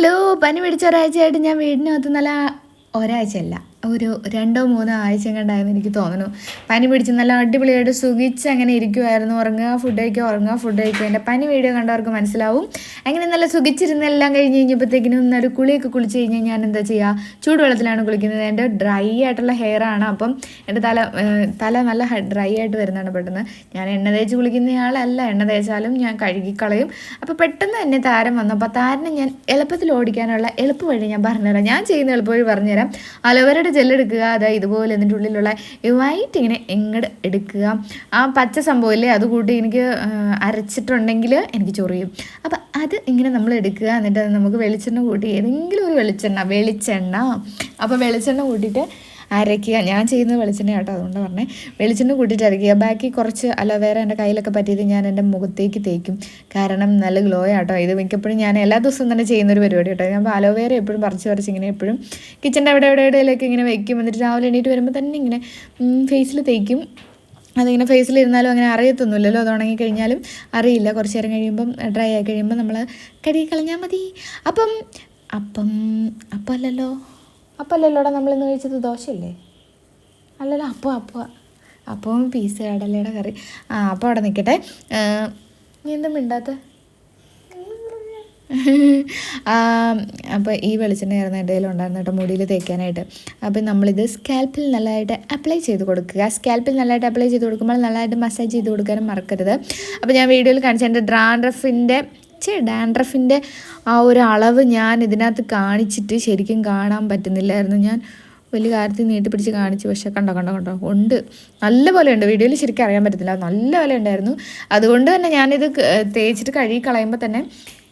Hello, പനി പിടിച്ച ഒരാഴ്ചയായിട്ട് ഞാൻ വീടിനകത്ത് നല്ല ഒരാഴ്ചയല്ല ഒരു 2-3 ആഴ്ച കണ്ടായിരുന്നു എനിക്ക് തോന്നുന്നു. പനി പിടിച്ച് നല്ല അടിപൊളിയായിട്ട് സുഖിച്ച് അങ്ങനെ ഇരിക്കുമായിരുന്നു. ഉറങ്ങുക, ഫുഡ് കഴിക്കുക. എൻ്റെ പനി വീഡിയോ കണ്ടവർക്ക് മനസ്സിലാവും. അങ്ങനെ നല്ല സുഖിച്ചിരുന്ന് എല്ലാം കഴിഞ്ഞ് കഴിഞ്ഞപ്പോഴത്തേക്കിനും ഒരു കുളിയൊക്കെ കുളിച്ച് കഴിഞ്ഞ് ഞാൻ എന്താ ചെയ്യുക, ചൂടുവെള്ളത്തിലാണ് കുളിക്കുന്നത്. എൻ്റെ ഡ്രൈ ആയിട്ടുള്ള ഹെയറാണ്. അപ്പം എൻ്റെ തല നല്ല ഡ്രൈ ആയിട്ട് വരുന്നതാണ് പെട്ടെന്ന്. ഞാൻ എണ്ണ തേച്ച് കുളിക്കുന്നയാളല്ല, എണ്ണ തേച്ചാലും ഞാൻ കഴുകിക്കളയും. അപ്പോൾ പെട്ടെന്ന് തന്നെ താരം വന്നു. അപ്പോൾ താരനെ ഞാൻ എളുപ്പത്തിൽ ഓടിക്കാനുള്ള എളുപ്പ വഴി ഞാൻ പറഞ്ഞുതരാം. ഞാൻ ചെയ്യുന്ന എളുപ്പ വഴി പറഞ്ഞുതരാം. അലോവേരയുടെ ജെല്ലെടുക്കുക, അതായത് ഇതുപോലെ എന്നിട്ട് ഉള്ളിലുള്ള വൈറ്റ് ഇങ്ങനെ എങ്ങോട്ട് എടുക്കുക. ആ പച്ച സംഭവമില്ലേ, അത് കൂട്ടി എനിക്ക് അരച്ചിട്ടുണ്ടെങ്കിൽ എനിക്ക് ചൊറിയും. അപ്പം അത് ഇങ്ങനെ നമ്മൾ എടുക്കുക. എന്നിട്ട് നമുക്ക് വെളിച്ചെണ്ണ കൂട്ടി, ഏതെങ്കിലും ഒരു വെളിച്ചെണ്ണ അപ്പോൾ വെളിച്ചെണ്ണ കൂട്ടിയിട്ട് അരയ്ക്കുക. ഞാൻ ചെയ്യുന്നത് വെളിച്ചെണ്ണ കേട്ടോ, അതുകൊണ്ട് പറഞ്ഞേ. വെളിച്ചെണ്ണ കൂട്ടിയിട്ട് അരയ്ക്കുക. ബാക്കി കുറച്ച് അലോവേര എൻ്റെ കയ്യിലൊക്കെ പറ്റിയത് ഞാൻ എൻ്റെ മുഖത്തേക്ക് തേക്കും. കാരണം നല്ല ഗ്ലോ ആട്ടോ. ഇത് മിക്കപ്പോഴും ഞാൻ എല്ലാ ദിവസവും തന്നെ ചെയ്യുന്നൊരു പരിപാടി കേട്ടോ. ഞാൻ അലോവേര എപ്പോഴും പറിച്ച് ഇങ്ങനെ എപ്പോഴും കിച്ചൻ്റെ എവിടെയിലേക്ക് ഇങ്ങനെ വെക്കും. എന്നിട്ട് രാവിലെ എണീറ്റ് വരുമ്പോൾ തന്നെ ഇങ്ങനെ ഫേസിൽ തേക്കും. അതിങ്ങനെ ഫേസിലിരുന്നാലും അങ്ങനെ അറിയത്തൊന്നുമില്ലല്ലോ, അത് ഉണങ്ങി കഴിഞ്ഞാലും അറിയില്ല. കുറച്ച് നേരം കഴിയുമ്പം ഡ്രൈ ആയി കഴിയുമ്പോൾ നമ്മൾ കഴുകി കളഞ്ഞാൽ മതി. അല്ലല്ലോടാ നമ്മളിന്ന് കഴിച്ചത് ദോശയല്ലേ? അല്ലല്ലോ, അപ്പം പീസ് കടലയുടെ കറി. അപ്പോൾ അവിടെ നിൽക്കട്ടെ. നീ എന്താ മിണ്ടാത്ത? അപ്പോൾ ഈ വെളിച്ചെണ്ണ ആയിരുന്നു എൻ്റെ കയ്യിൽ ഉണ്ടായിരുന്നു കേട്ടോ, മുടിയിൽ തേക്കാനായിട്ട്. അപ്പം നമ്മളിത് സ്കാൽപ്പിൽ നല്ലതായിട്ട് അപ്ലൈ ചെയ്ത് കൊടുക്കുക. സ്കാൽപ്പിൽ നല്ലതായിട്ട് അപ്ലൈ ചെയ്ത് കൊടുക്കുമ്പോൾ നല്ലതായിട്ട് മസാജ് ചെയ്ത് കൊടുക്കാനും മറക്കരുത്. അപ്പോൾ ഞാൻ വീഡിയോയിൽ കാണിച്ച എൻ്റെ ഡാൻഡ്രഫിൻ്റെ ആ ഒരു അളവ് ഞാൻ ഇതിനകത്ത് കാണിച്ചിട്ട് ശരിക്കും കാണാൻ പറ്റുന്നില്ലായിരുന്നു. ഞാൻ വലിയ കാര്യത്തിൽ നീട്ടിപ്പിടിച്ച് കാണിച്ചു, പക്ഷേ കണ്ടോ ഉണ്ട്, നല്ല പോലെ ഉണ്ട്. വീഡിയോയിൽ ശരിക്കും അറിയാൻ പറ്റത്തില്ല, നല്ല പോലെ ഉണ്ടായിരുന്നു. അതുകൊണ്ട് തന്നെ ഞാനിത് തേച്ചിട്ട് കഴുകി കളയുമ്പോൾ തന്നെ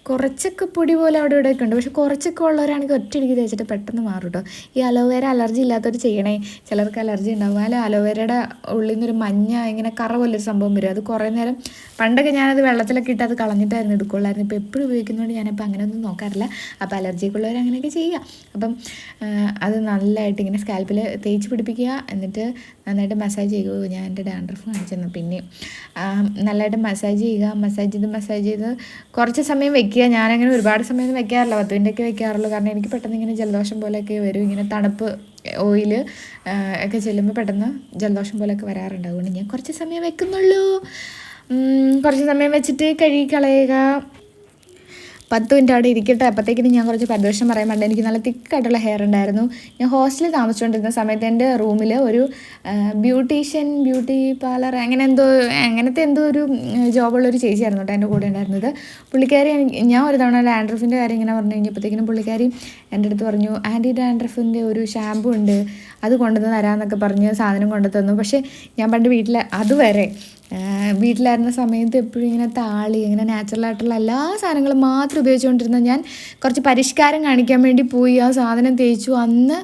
കുറച്ചൊക്കെ പൊടി പോലെ അവിടെ ഇവിടെയൊക്കെ ഉണ്ട്. പക്ഷെ കുറച്ചൊക്കെ ഉള്ളവരാണെങ്കിൽ ഒറ്റയടിക്ക് തേച്ചിട്ട് പെട്ടെന്ന് മാറും കേട്ടോ. ഈ അലോവേര അലർജി ഇല്ലാത്തവർ ചെയ്യണേ. ചിലർക്ക് അലർജി ഉണ്ടാവും. അല്ല, അലോവേരയുടെ ഉള്ളിൽ നിന്നൊരു മഞ്ഞ ഇങ്ങനെ കറ പോലൊരു സംഭവം വരും. അത് കുറേ നേരം പണ്ടൊക്കെ ഞാനത് വെള്ളത്തിലൊക്കെ ഇട്ട് അത് കളഞ്ഞിട്ടായിരുന്നു എടുക്കുള്ളായിരുന്നു. ഇപ്പോൾ എപ്പോഴും ഉപയോഗിക്കുന്നതുകൊണ്ട് ഞാനിപ്പോൾ അങ്ങനെയൊന്നും നോക്കാറില്ല. അപ്പോൾ അലർജിയൊക്കെ ഉള്ളവർ അങ്ങനെയൊക്കെ ചെയ്യുക. അപ്പം അത് നല്ലതായിട്ട് ഇങ്ങനെ സ്കാൽപ്പിൽ തേച്ച് പിടിപ്പിക്കുക. എന്നിട്ട് നന്നായിട്ട് മസാജ് ചെയ്യുക. ഞാൻ എൻ്റെ ഡാൻഡ്രഫ് കാണിച്ചിരുന്നു. പിന്നെ നല്ലതായിട്ട് മസാജ് ചെയ്യുക. മസാജ് ചെയ്ത് കുറച്ച് സമയം വെക്കുക. ഞാനങ്ങനെ ഒരുപാട് സമയമൊന്നും വെക്കാറില്ല, 10 മിനിറ്റൊക്കെ വെക്കാറുള്ളൂ. കാരണം എനിക്ക് പെട്ടെന്ന് ഇങ്ങനെ ജലദോഷം പോലെയൊക്കെ വരും. ഇങ്ങനെ തണുപ്പ് ഓയിൽ ഒക്കെ ചെല്ലുമ്പോൾ പെട്ടെന്ന് ജലദോഷം പോലെയൊക്കെ വരാറുണ്ട്. അതുകൊണ്ട് ഞാൻ കുറച്ച് സമയം വെക്കുന്നുള്ളൂ. കുറച്ച് സമയം വെച്ചിട്ട് കഴുകി കളയുക. 10 മിനിറ്റ് അവിടെ ഇരിക്കട്ടെ. അപ്പോഴത്തേക്കിനും ഞാൻ കുറച്ച് പരിദോഷം പറയാൻ വേണ്ടി, എനിക്ക് നല്ല തിക്കായിട്ടുള്ള ഹെയർ ഉണ്ടായിരുന്നു. ഞാൻ ഹോസ്റ്റലിൽ താമസിച്ചുകൊണ്ടിരുന്ന സമയത്ത് എൻ്റെ റൂമിൽ ഒരു ബ്യൂട്ടി പാർലർ അങ്ങനത്തെ എന്തോ ഒരു ജോബുള്ളൊരു ചേച്ചിയായിരുന്നു കേട്ടോ എൻ്റെ കൂടെ ഉണ്ടായിരുന്നത്. പുള്ളിക്കാരി ഞാൻ ഒരു തവണ ഡാൻഡ്രഫിൻ്റെ കാര്യം ഇങ്ങനെ പറഞ്ഞു കഴിഞ്ഞപ്പോഴത്തേക്കിനും പുള്ളിക്കാരി എൻ്റെ അടുത്ത് പറഞ്ഞു, ആൻറ്റി ഡാൻഡ്രഫിൻ്റെ ഒരു ഷാമ്പു ഉണ്ട്, അത് കൊണ്ടുവന്ന് തരാമെന്നൊക്കെ പറഞ്ഞ് സാധനം കൊണ്ടു തന്നു. പക്ഷേ ഞാൻ പണ്ട് വീട്ടിലായിരുന്ന സമയത്ത് എപ്പോഴും ഇങ്ങനെ താളി, ഇങ്ങനെ നാച്ചുറലായിട്ടുള്ള എല്ലാ സാധനങ്ങളും മാത്രം ഉപയോഗിച്ചുകൊണ്ടിരുന്ന ഞാൻ കുറച്ച് പരിഷ്കാരം കാണിക്കാൻ വേണ്ടി പോയി ആ സാധനം തേച്ചു. അന്ന്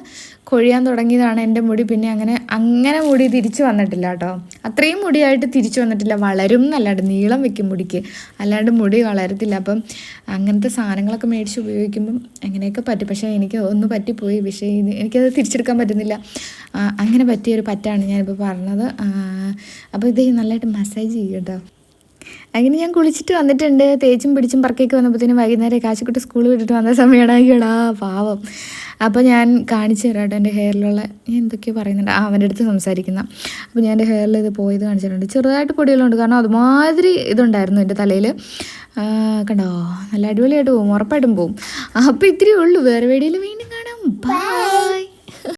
കൊഴിയാൻ തുടങ്ങിയതാണ് എൻ്റെ മുടി. പിന്നെ അങ്ങനെ മുടി തിരിച്ചു വന്നിട്ടില്ല കേട്ടോ. അത്രയും മുടിയായിട്ട് തിരിച്ചു വന്നിട്ടില്ല. വളരും എന്നല്ലാണ്ട് നീളം വെക്കും മുടിക്ക്, അല്ലാണ്ട് മുടി വളരത്തില്ല. അപ്പം അങ്ങനത്തെ സാധനങ്ങളൊക്കെ മേടിച്ച് ഉപയോഗിക്കുമ്പം അങ്ങനെയൊക്കെ പറ്റും. പക്ഷേ എനിക്ക് ഒന്ന് പറ്റിപ്പോയി. പക്ഷേ എനിക്കത് തിരിച്ചെടുക്കാൻ പറ്റുന്നില്ല. അങ്ങനെ പറ്റിയൊരു പറ്റാണ് ഞാനിപ്പോൾ പറഞ്ഞത്. അപ്പോൾ ഇത് നല്ലതായിട്ട് മസാജ് ചെയ്യും കേട്ടോ. അങ്ങനെ ഞാൻ കുളിച്ചിട്ട് വന്നിട്ടുണ്ട്. തേച്ചും പിടിച്ചും പറക്കൊക്കെ വന്നപ്പോഴത്തേനും വൈകുന്നേരം കാശിക്കുട്ടി സ്കൂൾ വിട്ടിട്ട് വന്ന സമയമാണ്. അയ്യോടാ പാവം. അപ്പോൾ ഞാൻ കാണിച്ചു തരാം കേട്ടോ എൻ്റെ ഹെയറിലുള്ള, ഞാൻ എന്തൊക്കെയോ പറയുന്നുണ്ട്, അവൻ്റെ അടുത്ത് സംസാരിക്കുന്ന. അപ്പോൾ ഞാൻ എൻ്റെ ഹെയറിൽ ഇത് പോയത് കാണിച്ചിട്ടുണ്ട്. ചെറുതായിട്ട് പൊടികളുണ്ട്, കാരണം അതുമാതിരി ഇതുണ്ടായിരുന്നു എൻ്റെ തലയിൽ. കണ്ടോ, നല്ല അടിപൊളിയായിട്ട് പോകും, ഉറപ്പായിട്ടും പോകും. അപ്പോൾ ഇത്തിരി ഉള്ളൂ. വേറെ വീഡിയോയിൽ വീണ്ടും കാണാം. ബൈ.